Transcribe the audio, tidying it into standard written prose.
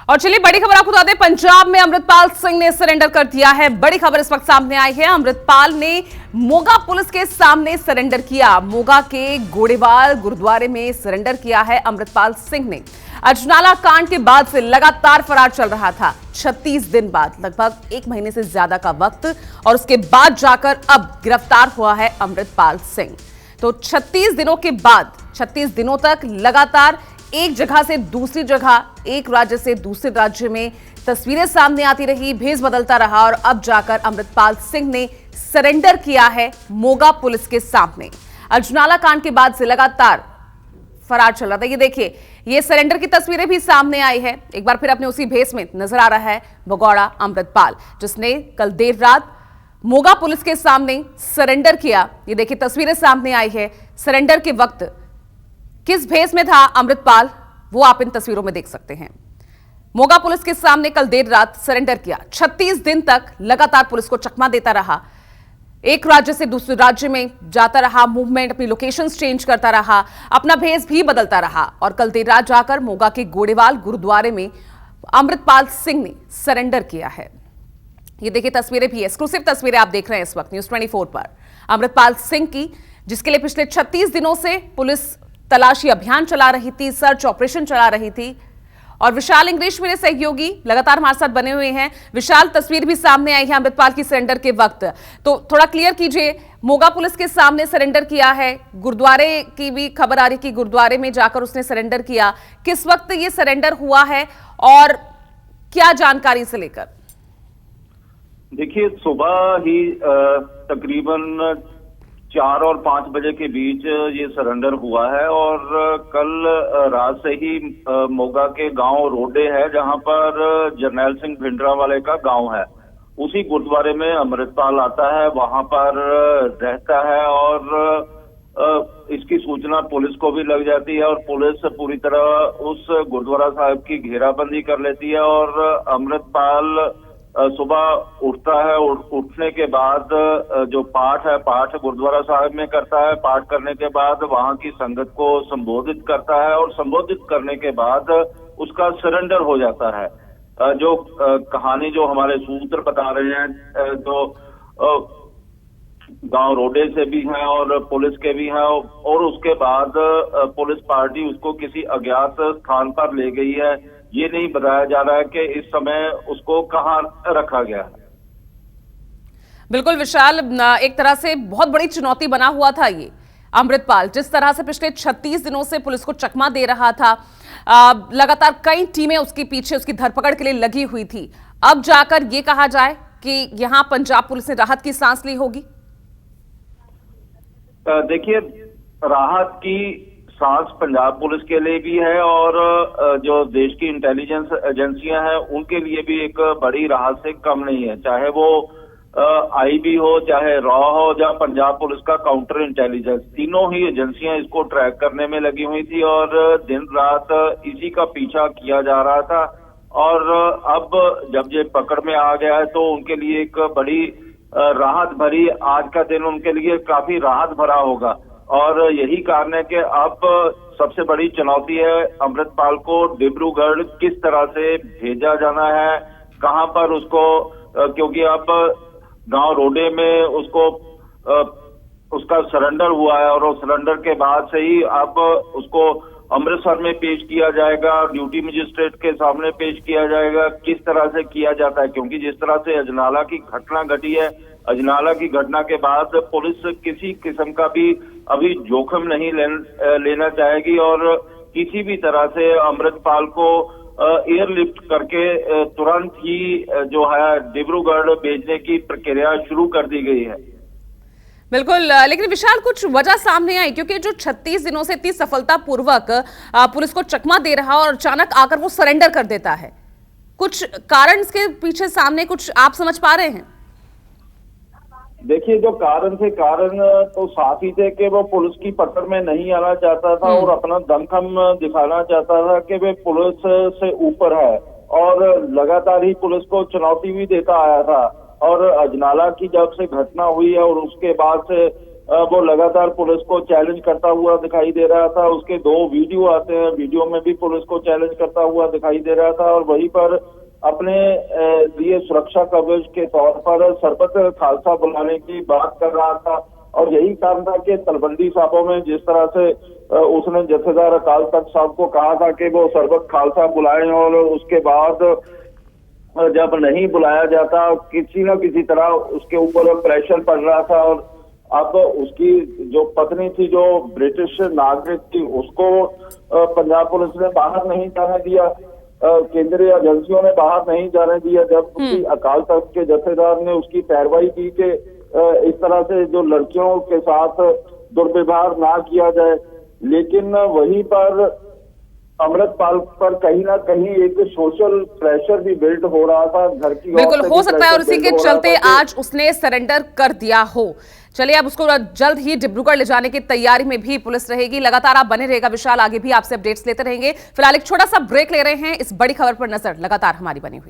और चलिए बड़ी खबर आपको बता दें, पंजाब में अमृतपाल सिंह ने सरेंडर कर दिया है। बड़ी खबर इस वक्त सामने आई है। अमृतपाल ने मोगा पुलिस के सामने सरेंडर किया। मोगा के गोड़ेवाल गुरुद्वारे में सरेंडर किया है अमृतपाल सिंह ने। अजनाला कांड के बाद से लगातार फरार चल रहा था। 36 दिन बाद, लगभग 1 महीने से ज्यादा का वक्त, और उसके बाद जाकर अब गिरफ्तार हुआ है अमृतपाल सिंह। तो 36 दिनों के बाद, 36 दिनों तक लगातार एक जगह से दूसरी जगह, एक राज्य से दूसरे राज्य में तस्वीरें सामने आती रही, भेस बदलता रहा, और अब जाकर अमृतपाल सिंह ने सरेंडर किया है मोगा पुलिस के सामने। अजनाला कांड के बाद से लगातार फरार चल रहा था। ये देखिए, ये सरेंडर की तस्वीरें भी सामने आई है। एक बार फिर अपने उसी भेस में नजर आ रहा है भगौड़ा अमृतपाल, जिसने कल देर रात मोगा पुलिस के सामने सरेंडर किया। ये देखिए, तस्वीरें सामने आई है। सरेंडर के वक्त किस भेस में था अमृतपाल, वो आप इन तस्वीरों में देख सकते हैं। मोगा पुलिस के सामने कल देर रात सरेंडर किया। 36 दिन तक लगातार पुलिस को चकमा देता रहा, एक राज्य से दूसरे राज्य में जाता रहा, मूवमेंट, अपनी लोकेशंस चेंज करता रहा, अपना भेस भी बदलता रहा, और कल देर रात जाकर मोगा के गोड़ेवाल गुरुद्वारे में अमृतपाल सिंह ने सरेंडर किया है। ये देखिए, तस्वीरें भी, एक्सक्लूसिव तस्वीरें आप देख रहे हैं इस वक्त न्यूज़ 24 पर अमृतपाल सिंह की, जिसके लिए पिछले 36 दिनों से पुलिस तलाशी अभियान चला रही थी, सर्च ऑपरेशन चला रही थी। और विशाल इंग्लिश मेरे सहयोगी लगातार हमारे साथ बने हुए हैं। विशाल, तस्वीर भी सामने आई है अमृतपाल की सरेंडर के वक्त, तो थोड़ा क्लियर कीजिए। मोगा पुलिस के सामने सरेंडर किया है, गुरुद्वारे की भी खबर आ रही कि गुरुद्वारे में जाकर उसने सरेंडर किया। किस वक्त ये सरेंडर हुआ है और क्या जानकारी से लेकर? देखिए, सुबह ही तकरीबन 4 और 5 बजे के बीच ये सरेंडर हुआ है, और कल रात से ही मोगा के गांव रोडे है, जहां पर जरनैल सिंह भिंडरावाले का गांव है, उसी गुरुद्वारे में अमृतपाल आता है, वहां पर रहता है, और इसकी सूचना पुलिस को भी लग जाती है, और पुलिस पूरी तरह उस गुरुद्वारा साहिब की घेराबंदी कर लेती है। और अमृतपाल सुबह उठता है, उठने के बाद जो पाठ है, पाठ गुरुद्वारा साहिब में करता है। पाठ करने के बाद वहां की संगत को संबोधित करता है, और संबोधित करने के बाद उसका सरेंडर हो जाता है। जो कहानी जो हमारे सूत्र बता रहे हैं, तो गांव रोडे से भी हैं और पुलिस के भी हैं, और उसके बाद पुलिस पार्टी उसको किसी अज्ञात स्थान पर ले गई है। ये नहीं बताया जा रहा है कि इस समय उसको कहाँ रखा गया है। बिल्कुल विशाल, एक तरह से बहुत बड़ी चुनौती बना हुआ था ये अमृतपाल, जिस तरह से पिछले 36 दिनों से पुलिस को चकमा दे रहा था। लगातार कई टीमें उसके पीछे, उसकी धरपकड़ के लिए लगी हुई थी। अब जाकर ये कहा जाए कि यहां पंजाब पुलिस ने राहत की सांस ली होगी। देखिए, राहत की सांस पंजाब पुलिस के लिए भी है, और जो देश की इंटेलिजेंस एजेंसियां हैं उनके लिए भी एक बड़ी राहत से कम नहीं है। चाहे वो आईबी हो, चाहे रॉ हो, या पंजाब पुलिस का काउंटर इंटेलिजेंस, तीनों ही एजेंसियां इसको ट्रैक करने में लगी हुई थी, और दिन रात इसी का पीछा किया जा रहा था। और अब जब ये पकड़ में आ गया है, तो उनके लिए एक बड़ी राहत भरी, आज का दिन उनके लिए काफी राहत भरा होगा। और यही कारण है कि अब सबसे बड़ी चुनौती है अमृतपाल को डिब्रूगढ़ किस तरह से भेजा जाना है, कहां पर उसको, क्योंकि अब गांव रोडे में उसको उसका सरेंडर हुआ है, और उस सरेंडर के बाद से ही अब उसको अमृतसर में पेश किया जाएगा, ड्यूटी मजिस्ट्रेट के सामने पेश किया जाएगा। किस तरह से किया जाता है, क्योंकि जिस तरह से अजनाला की घटना घटी है, अजनाला की घटना के बाद पुलिस किसी किस्म का भी अभी जोखिम नहीं लेना चाहेगी, और किसी भी तरह से अमृतपाल को एयरलिफ्ट करके तुरंत ही जो है डिब्रूगढ़ भेजने की प्रक्रिया शुरू कर दी गई है। बिल्कुल, लेकिन विशाल, कुछ वजह सामने आई, क्योंकि जो 36 दिनों से इतनी सफलतापूर्वक पुलिस को चकमा दे रहा और अचानक आकर वो सरेंडर कर देता है, कुछ कारण इसके पीछे सामने कुछ आप समझ पा रहे हैं? देखिए, जो कारण थे, कारण तो साफ ही थे कि वो पुलिस की पकड़ में नहीं आना चाहता था, और अपना दमखम दिखाना चाहता था कि वे पुलिस से ऊपर है, और लगातार ही पुलिस को चुनौती भी देता आया था। और अजनाला की जब से घटना हुई है, और उसके बाद से वो लगातार पुलिस को चैलेंज करता हुआ दिखाई दे रहा था। उसके 2 वीडियो आते हैं, वीडियो में भी पुलिस को चैलेंज करता हुआ दिखाई दे रहा था और वहीं पर अपने लिए सुरक्षा कवच के तौर पर सरबत खालसा बुलाने की बात कर रहा था। और यही कारण था कि तलवंडी साहबों में जिस तरह से उसने जथेदार अकाल तख्त साहब को कहा था कि वो सरबत खालसा बुलाएं और उसके बाद जब नहीं बुलाया जाता किसी न किसी तरह उसके ऊपर प्रेशर पड़ रहा था। और अब उसकी जो पत्नी थी, जो ब्रिटिश नागरिक थी, उसको पंजाब पुलिस ने बाहर नहीं जाने दिया, केंद्रीय एजेंसियों ने बाहर नहीं जाने दिया, जब अकाल तख्त के जथेदार ने उसकी पैरवाई की कि इस तरह से जो लड़कियों के साथ दुर्व्यवहार ना किया जाए। लेकिन वहीं पर अमृतपाल पर कहीं ना कहीं एक सोशल प्रेशर भी बिल्ड हो रहा था घर की। बिल्कुल हो सकता है और इसी के चलते आज उसने सरेंडर कर दिया हो। चलिए अब उसको जल्द ही डिब्रूगढ़ ले जाने की तैयारी में भी पुलिस रहेगी। लगातार आप बने रहेगा विशाल, आगे भी आपसे अपडेट्स लेते रहेंगे। फिलहाल एक छोटा सा ब्रेक ले रहे हैं। इस बड़ी खबर पर नजर लगातार हमारी बनी हुई।